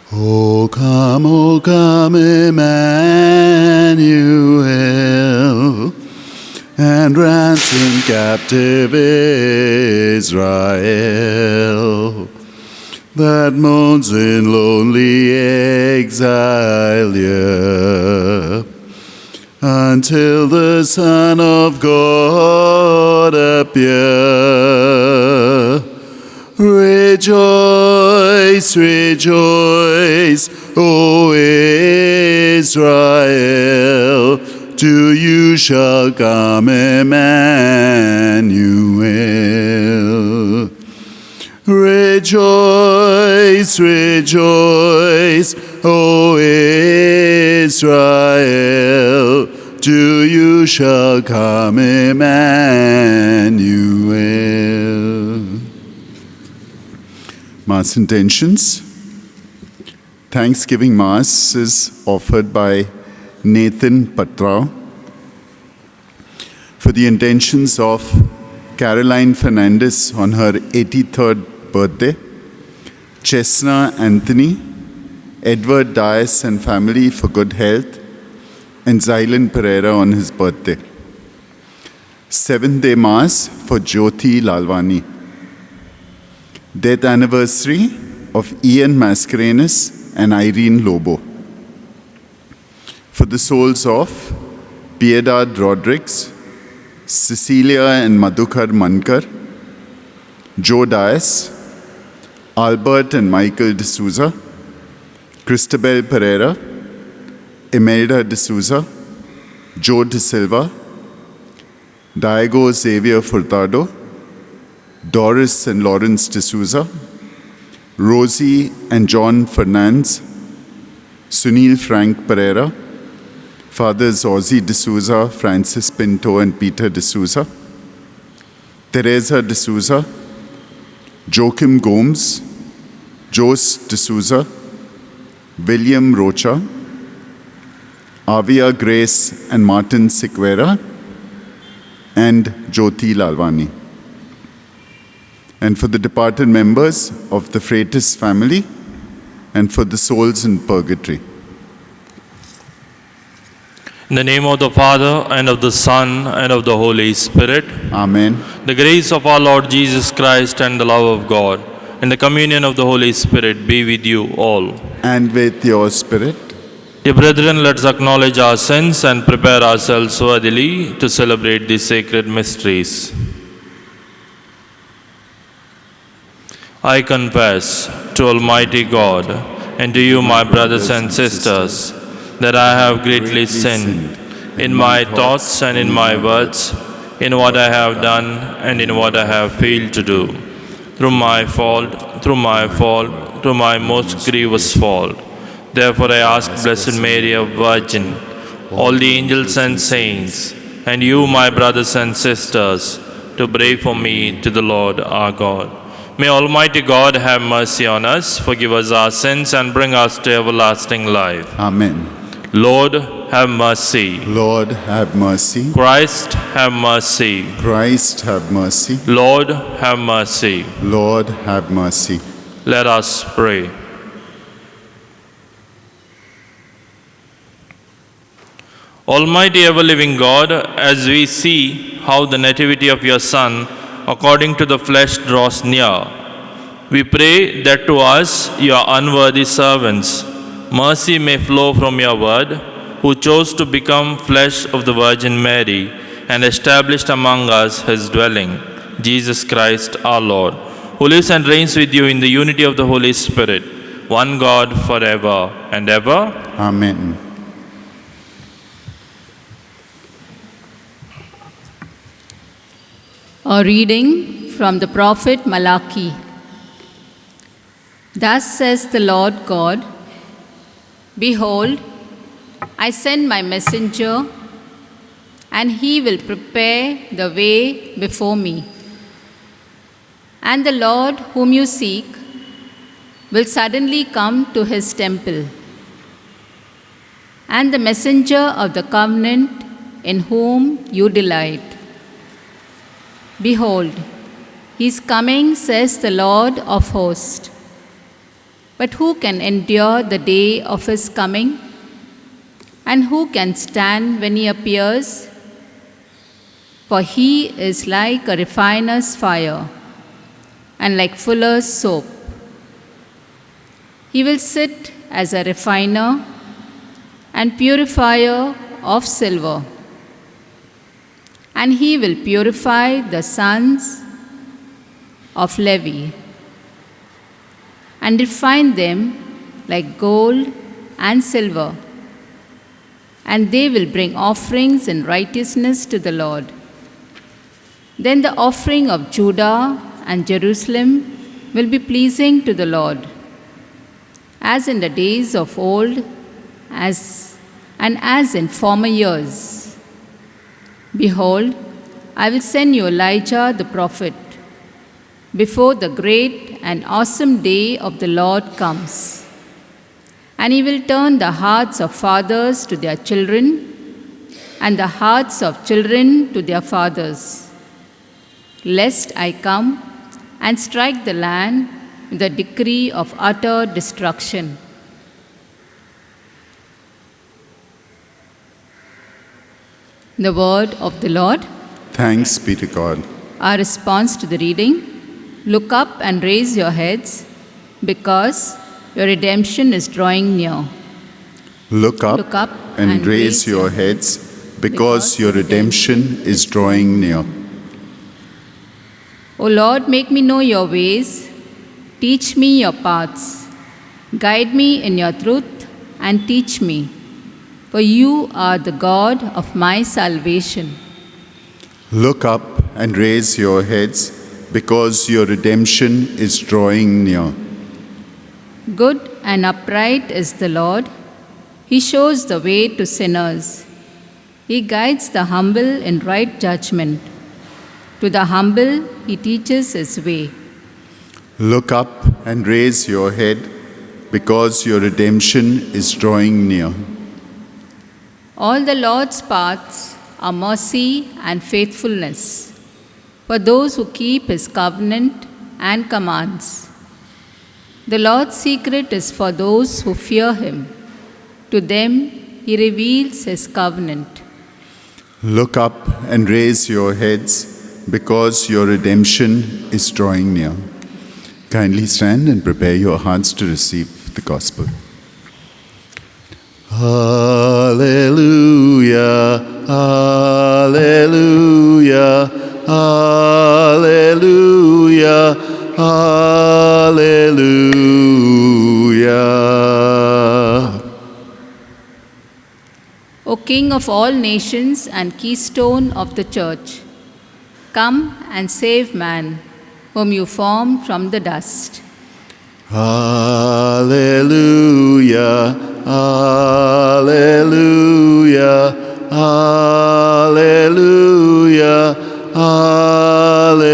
O come, Emmanuel, and ransom captive Israel, that mourns in lonely exile here, until the Son of God appear. Rejoice, rejoice, O Israel, to you shall come Emmanuel. Rejoice, rejoice, O Israel, to you shall come Emmanuel. Mass intentions. Thanksgiving Mass is offered by Nathan Patrao for the intentions of Caroline Fernandez on her 83rd birthday, Chesna Anthony, Edward Dias and family for good health, and Zylan Pereira on his birthday. Seventh-day Mass for Jyoti Lalwani. Death anniversary of Ian Mascarenhas and Irene Lobo. For the souls of Piedad Rodriguez, Cecilia and Madhukar Mankar, Joe Dias, Albert and Michael D'Souza, Cristabel Pereira, Imelda D'Souza, Joe De Silva, Diego Xavier Furtado, Doris and Lawrence D'Souza, Rosie and John Fernandes, Sunil Frank Pereira, Fathers Ozzy D'Souza, Francis Pinto and Peter D'Souza, Teresa D'Souza, Joachim Gomes, Jose D'Souza, William Rocha, Avia Grace and Martin Siqueira, and Jyoti Lalwani. And for the departed members of the Freitas family, and for the souls in purgatory. In the name of the Father, and of the Son, and of the Holy Spirit. Amen. The grace of our Lord Jesus Christ and the love of God, and the communion of the Holy Spirit be with you all. And with your spirit. Dear brethren, let us acknowledge our sins and prepare ourselves worthily to celebrate these sacred mysteries. I confess to Almighty God and to you, my brothers and sisters, that I have greatly sinned in my thoughts and in my words, in what I have done and in what I have failed to do. Through my most grievous fault. Therefore I ask Blessed Mary, a Virgin, all the angels and saints, and you, my brothers and sisters, to pray for me to the Lord our God. May Almighty God have mercy on us, forgive us our sins, and bring us to everlasting life. Amen. Lord, have mercy. Lord, have mercy. Christ, have mercy. Christ, have mercy. Lord, have mercy. Lord, have mercy. Let us pray. Almighty ever-living God, as we see how the nativity of your Son, according to the flesh, draws near, we pray that to us, your unworthy servants, mercy may flow from your word, who chose to become flesh of the Virgin Mary and established among us his dwelling, Jesus Christ our Lord, who lives and reigns with you in the unity of the Holy Spirit, one God forever and ever. Amen. A reading from the prophet Malachi. Thus says the Lord God, Behold, I send my messenger, and he will prepare the way before me. And the Lord whom you seek will suddenly come to his temple. And the messenger of the covenant in whom you delight. Behold, he is coming, says the Lord of hosts. But who can endure the day of his coming? And who can stand when he appears? For he is like a refiner's fire and like fuller's soap. He will sit as a refiner and purifier of silver. And he will purify the sons of Levi and refine them like gold and silver. And they will bring offerings in righteousness to the Lord. Then the offering of Judah and Jerusalem will be pleasing to the Lord, as in the days of old, as in former years. Behold, I will send you Elijah the prophet before the great and awesome day of the Lord comes. And he will turn the hearts of fathers to their children, and the hearts of children to their fathers, lest I come and strike the land with a decree of utter destruction. The word of the Lord. Thanks be to God. Our response to the reading: Look up and raise your heads, because your redemption is drawing near. Look up and raise your heads, because your redemption is drawing near. O Lord, make me know your ways. Teach me your paths. Guide me in your truth and teach me. For you are the God of my salvation. Look up and raise your heads, because your redemption is drawing near. Good and upright is the Lord. He shows the way to sinners. He guides the humble in right judgment. To the humble he teaches his way. Look up and raise your head, because your redemption is drawing near. All the Lord's paths are mercy and faithfulness for those who keep his covenant and commands. The Lord's secret is for those who fear him. To them he reveals his covenant. Look up and raise your heads, because your redemption is drawing near. Kindly stand and prepare your hearts to receive the gospel. Hallelujah, hallelujah, hallelujah, hallelujah. O King of all nations and keystone of the church, come and save man, whom you formed from the dust. Hallelujah, hallelujah, hallelujah, hallelujah.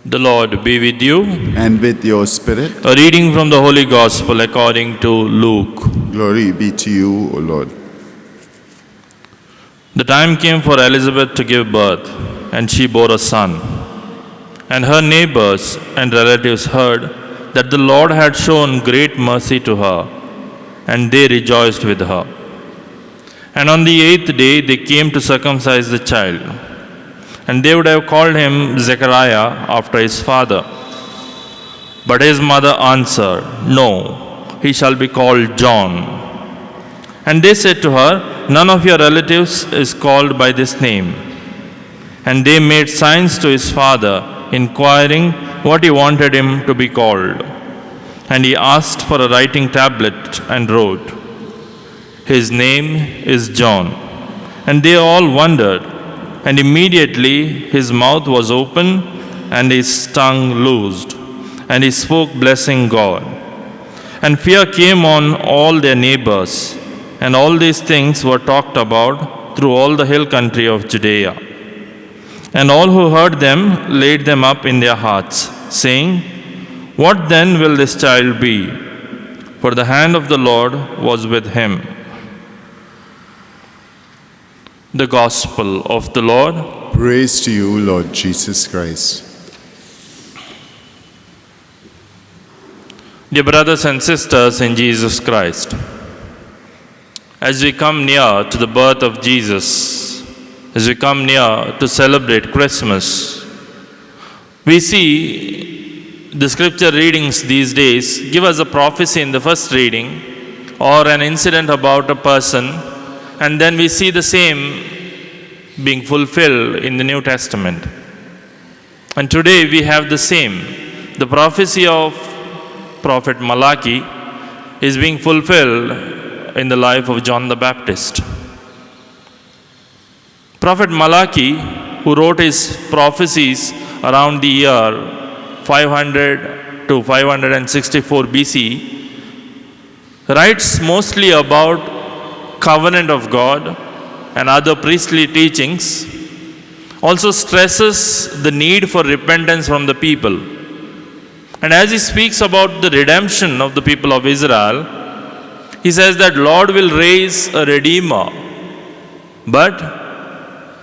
The Lord be with you. And with your spirit, A reading from the Holy Gospel according to Luke. glory be to you, O Lord. The time came for Elizabeth to give birth, and she bore a son. And her neighbors and relatives heard that the Lord had shown great mercy to her, and they rejoiced with her. And on the 8th day they came to circumcise the child. And they would have called him Zechariah after his father. But his mother answered, No, he shall be called John. And they said to her, None of your relatives is called by this name. And they made signs to his father, inquiring what he wanted him to be called. And he asked for a writing tablet and wrote, His name is John. And they all wondered. And immediately his mouth was open and his tongue loosed, and he spoke, blessing God. And fear came on all their neighbors, and all these things were talked about through all the hill country of Judea. And all who heard them laid them up in their hearts, saying, What then will this child be? For the hand of the Lord was with him. The Gospel of the Lord. Praise to you, Lord Jesus Christ. Dear brothers and sisters in Jesus Christ, as we come near to the birth of Jesus, as we come near to celebrate Christmas, we see the scripture readings these days give us a prophecy in the first reading or an incident about a person, and then we see the same being fulfilled in the New Testament. And today we have the same. The prophecy of Prophet Malachi is being fulfilled in the life of John the Baptist. Prophet Malachi, who wrote his prophecies around the year 500 to 564 BC, writes mostly about covenant of God and other priestly teachings, also stresses the need for repentance from the people. And as he speaks about the redemption of the people of Israel, he says that Lord will raise a redeemer. But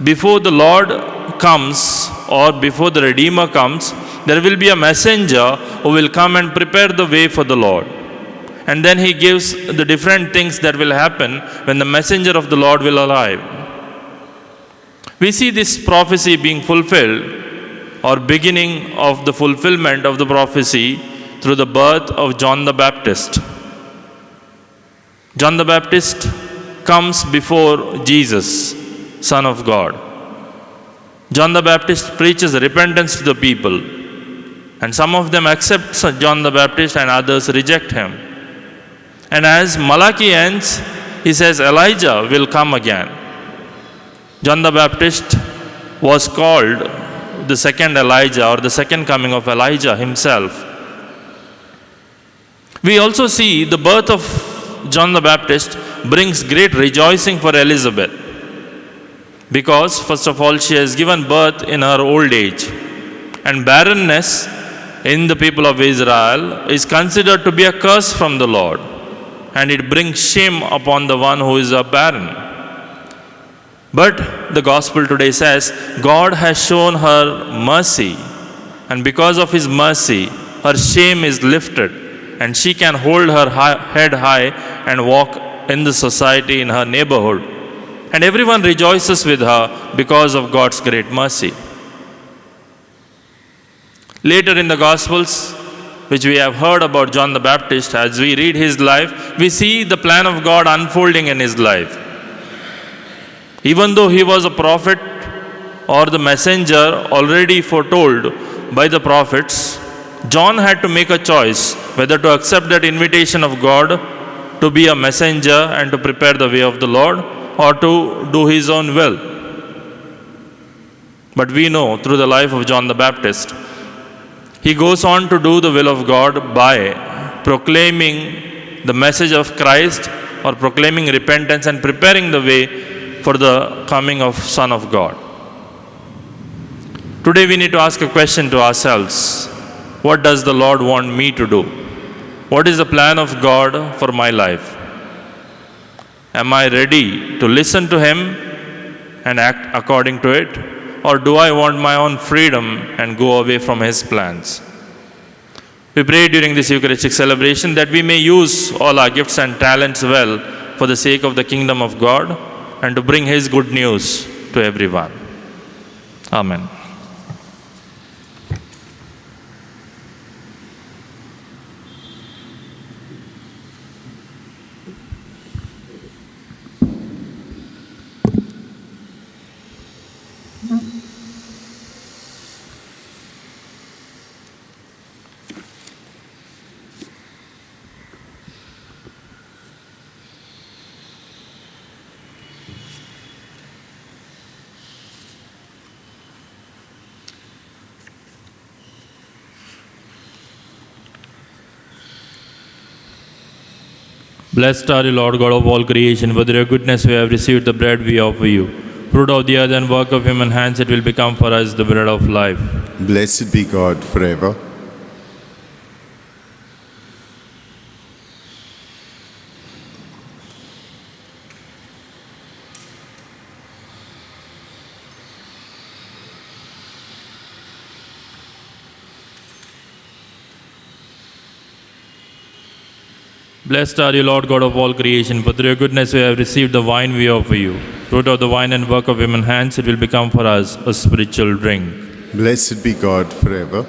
before the Lord comes, or before the redeemer comes, there will be a messenger who will come and prepare the way for the Lord. And then he gives the different things that will happen when the messenger of the Lord will arrive. We see this prophecy being fulfilled, or beginning of the fulfillment of the prophecy, through the birth of John the Baptist. John the Baptist comes before Jesus, Son of God. John the Baptist preaches repentance to the people, and some of them accept John the Baptist and others reject him. And as Malachi ends, he says Elijah will come again. John the Baptist was called the second Elijah, or the second coming of Elijah himself. We also see the birth of John the Baptist brings great rejoicing for Elizabeth, because first of all she has given birth in her old age, and barrenness in the people of Israel is considered to be a curse from the Lord, and it brings shame upon the one who is barren. But the gospel today says God has shown her mercy, and because of his mercy her shame is lifted, and she can hold her head high and walk in the society in her neighborhood, and everyone rejoices with her because of God's great mercy. Later in the Gospels, which we have heard about John the Baptist, as we read his life, we see the plan of God unfolding in his life. Even though he was a prophet or the messenger already foretold by the prophets, John had to make a choice whether to accept that invitation of God to be a messenger and to prepare the way of the Lord, or to do his own will. But we know through the life of John the Baptist, he goes on to do the will of God by proclaiming the message of Christ, or proclaiming repentance and preparing the way for the coming of Son of God. Today we need to ask a question to ourselves. What does the Lord want me to do? What is the plan of God for my life? Am I ready to listen to him and act according to it? Or do I want my own freedom and go away from his plans? We pray during this Eucharistic celebration that we may use all our gifts and talents well for the sake of the kingdom of God, and to bring his good news to everyone. Amen. Blessed are you, Lord God of all creation. For your goodness we have received the bread we offer you. Fruit of the earth and work of human hands, it will become for us the bread of life. Blessed be God forever. Blessed are you, Lord God of all creation, for through your goodness we have received the wine we offer you. Fruit of the vine and work of human hands, it will become for us a spiritual drink. Blessed be God forever.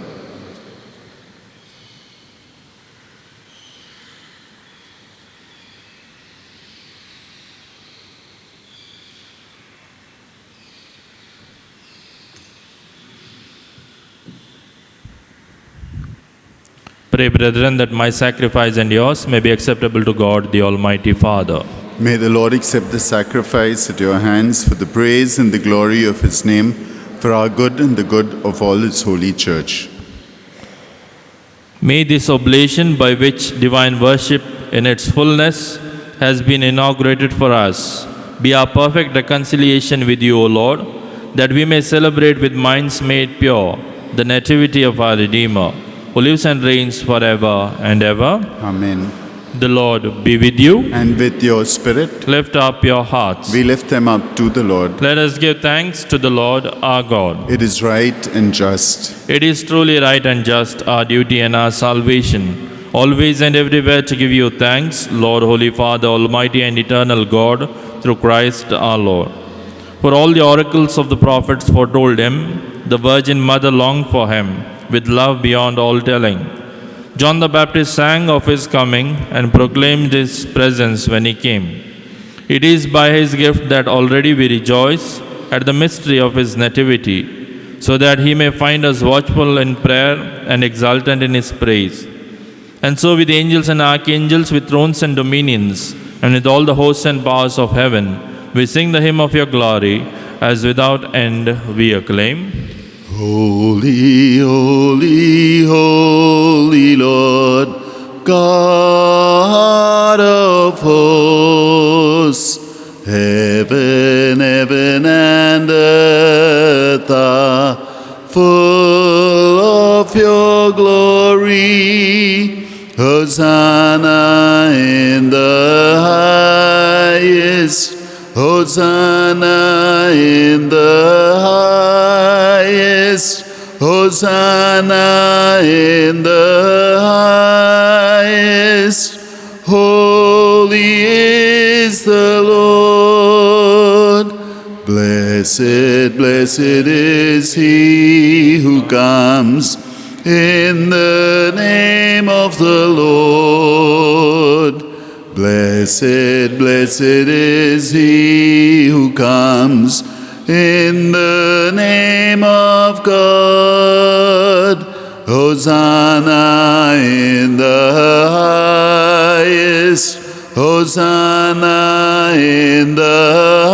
Pray, brethren, that my sacrifice and yours may be acceptable to God, the Almighty Father. May the Lord accept the sacrifice at your hands for the praise and the glory of his name, for our good and the good of all his holy church. May this oblation by which divine worship in its fullness has been inaugurated for us be our perfect reconciliation with you, O Lord, that we may celebrate with minds made pure the nativity of our Redeemer, who lives and reigns forever and ever. Amen. The Lord be with you. And with your spirit, Lift up your hearts. we lift them up to the Lord. Let us give thanks to the Lord our God. It is right and just. It is truly right and just, our duty and our salvation, always and everywhere to give you thanks, Lord, Holy Father, Almighty and eternal God, through Christ our Lord. For all the oracles of the prophets foretold him, the Virgin Mother longed for him, with love beyond all telling. John the Baptist sang of his coming and proclaimed his presence when he came. It is by his gift that already we rejoice at the mystery of his nativity, so that he may find us watchful in prayer and exultant in his praise. And so with angels and archangels, with thrones and dominions, and with all the hosts and powers of heaven, we sing the hymn of your glory, as without end we acclaim. Holy, holy, holy Lord, God of hosts, heaven, heaven and earth are full of your glory. Hosanna in the highest, Hosanna in the highest, Hosanna in the highest. Holy is the Lord. Blessed, blessed is he who comes in the name of the Lord. Blessed, blessed is he who comes in the name of God. Hosanna in the highest, Hosanna in the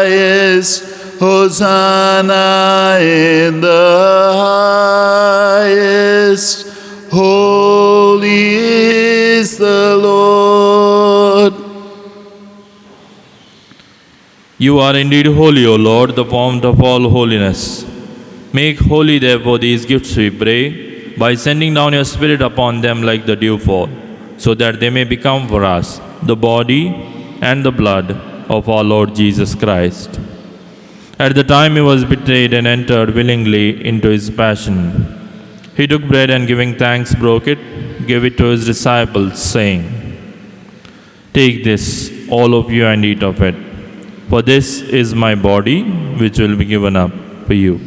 highest, Hosanna in the highest. Holy is the Lord. You are indeed holy, O Lord, the fount of all holiness. Make holy, therefore, these gifts, we pray, by sending down your Spirit upon them like the dewfall, so that they may become for us the body and the blood of our Lord Jesus Christ. At the time he was betrayed and entered willingly into his passion, he took bread and giving thanks broke it, gave it to his disciples, saying, "Take this, all of you, and eat of it. For this is my body, which will be given up for you."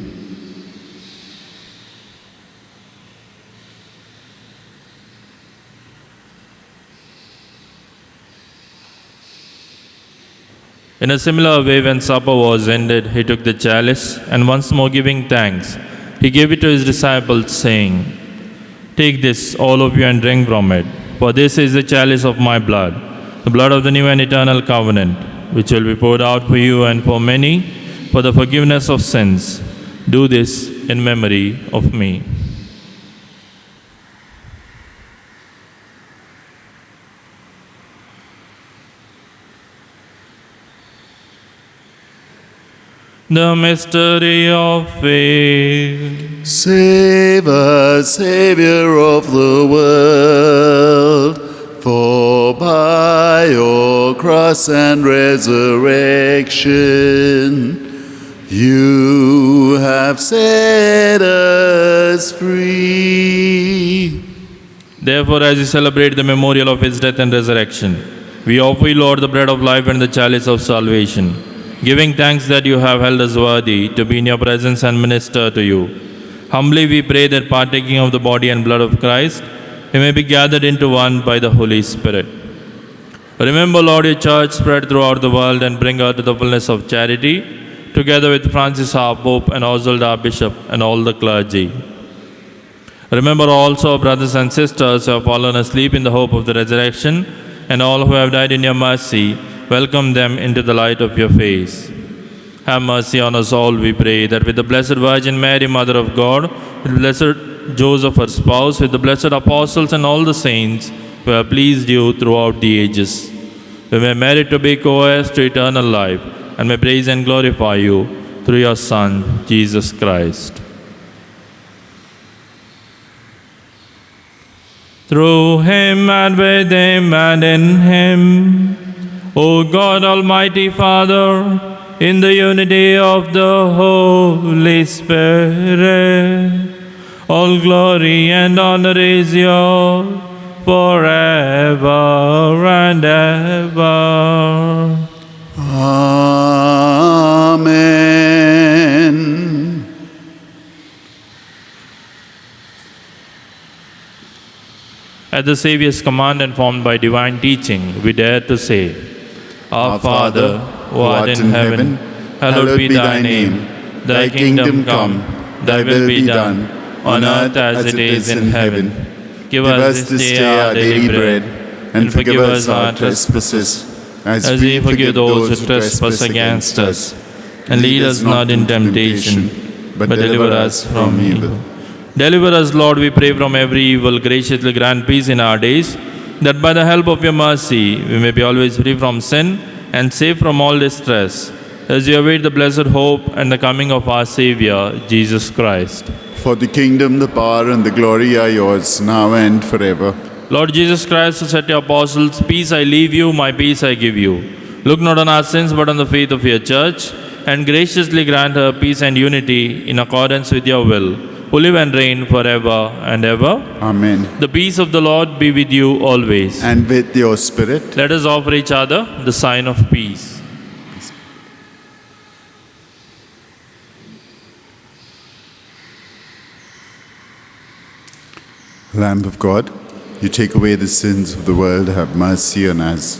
In a similar way, when supper was ended, he took the chalice, and once more giving thanks, he gave it to his disciples, saying, "Take this, all of you, and drink from it. For this is the chalice of my blood, the blood of the new and eternal covenant, which will be poured out for you and for many for the forgiveness of sins. Do this in memory of me." The mystery of faith. Save us, Savior of the world, for by your cross and resurrection you have set us free. Therefore, as we celebrate the memorial of his death and resurrection, we offer you, Lord, the bread of life and the chalice of salvation, giving thanks that you have held us worthy to be in your presence and minister to you. Humbly we pray that partaking of the body and blood of Christ, we may be gathered into one by the Holy Spirit. Remember, Lord, your church spread throughout the world and bring her to the fullness of charity, together with Francis our Pope and Oswald our Bishop and all the clergy. Remember also our brothers and sisters who have fallen asleep in the hope of the resurrection, and all who have died in your mercy. Welcome them into the light of your face. Have mercy on us all, we pray, that with the Blessed Virgin Mary, Mother of God, with Blessed Joseph, her spouse, with the blessed apostles and all the saints who have pleased you throughout the ages, we may merit to be co-heirs to eternal life, and may praise and glorify you through your Son, Jesus Christ. Through him and with him and in him, O God, Almighty Father, in the unity of the Holy Spirit, all glory and honor is yours forever and ever. Amen. At the Saviour's command and formed by divine teaching, we dare to say, Our Father, who art in heaven, hallowed be thy name. Thy kingdom come, thy will be done, on earth as it is in heaven. Give us this day our daily bread, and forgive us our trespasses, as we forgive those who trespass against us. And lead us not in temptation, but deliver us from evil. Deliver us, Lord, we pray, from every evil. Graciously grant peace in our days, that by the help of your mercy we may be always free from sin and safe from all distress, as we await the blessed hope and the coming of our Saviour, Jesus Christ. For the kingdom, the power, and the glory are yours, now and forever. Lord Jesus Christ, who said to your apostles, Peace I leave you, my peace I give you. Look not on our sins, but on the faith of your church, and graciously grant her peace and unity in accordance with your will, who live and reign forever and ever. Amen. The peace of the Lord be with you always. And with your spirit. Let us offer each other the sign of peace. Lamb of God, you take away the sins of the world, have mercy on us.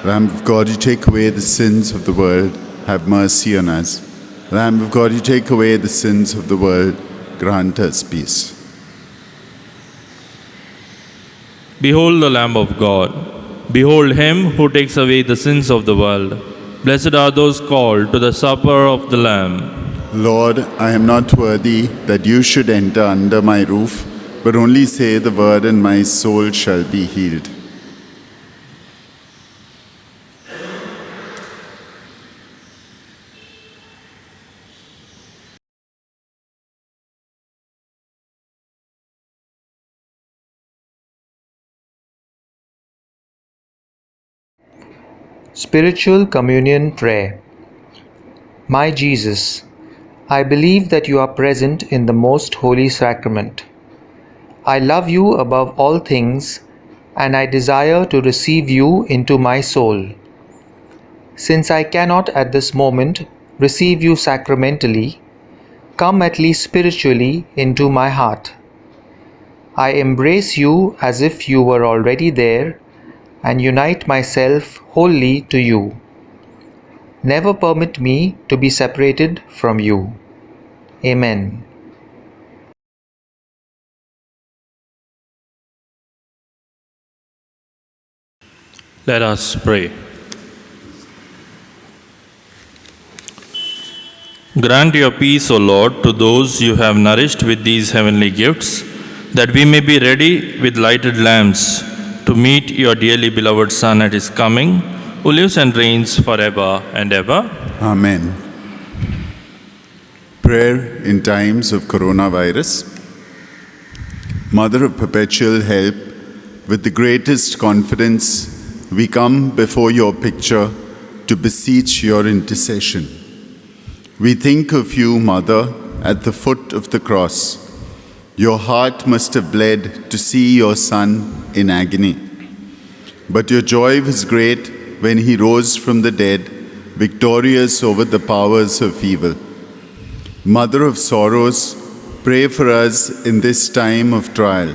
Lamb of God, you take away the sins of the world, have mercy on us. Lamb of God, you take away the sins of the world, grant us peace. Behold the Lamb of God. Behold him who takes away the sins of the world. Blessed are those called to the supper of the Lamb. Lord, I am not worthy that you should enter under my roof, but only say the word and my soul shall be healed. Spiritual Communion Prayer. My Jesus, I believe that you are present in the most holy sacrament. I love you above all things, and I desire to receive you into my soul. Since I cannot at this moment receive you sacramentally, come at least spiritually into my heart. I embrace you as if you were already there, and unite myself wholly to you. Never permit me to be separated from you. Amen. Let us pray. Grant your peace, O Lord, to those you have nourished with these heavenly gifts, that we may be ready with lighted lamps to meet your dearly beloved Son at his coming, who lives and reigns forever and ever. Amen. Prayer in times of coronavirus. Mother of perpetual help, with the greatest confidence, we come before your picture to beseech your intercession. We think of you, Mother, at the foot of the cross. Your heart must have bled to see your son in agony. But your joy was great when he rose from the dead, victorious over the powers of evil. Mother of sorrows, pray for us in this time of trial.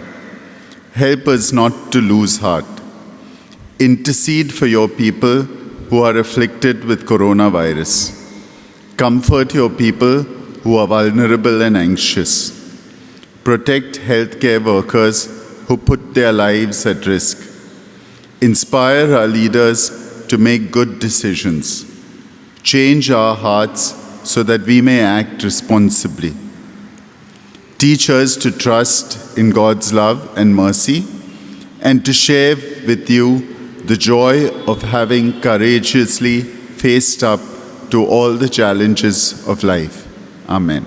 Help us not to lose heart. Intercede for your people who are afflicted with coronavirus. Comfort your people who are vulnerable and anxious. Protect healthcare workers who put their lives at risk. Inspire our leaders to make good decisions. Change our hearts so that we may act responsibly. Teach us to trust in God's love and mercy and to share with you the joy of having courageously faced up to all the challenges of life. Amen.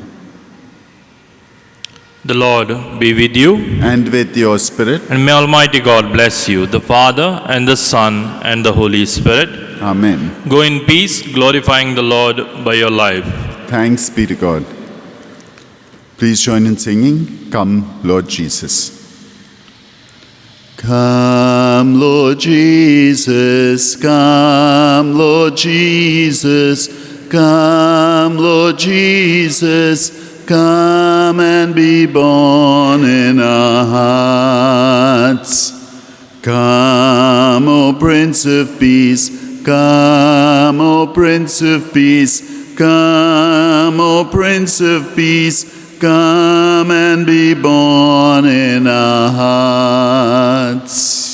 The Lord be with you, And with your spirit. and may Almighty God bless you, the Father, and the Son, and the Holy Spirit. Amen. Go in peace, glorifying the Lord by your life. Thanks be to God. Please join in singing, Come, Lord Jesus. Come, Lord Jesus, come, Lord Jesus, come, Lord Jesus, come and be born in our hearts. Come, O Prince of Peace, come, O Prince of Peace, come, O Prince of Peace, come and be born in our hearts.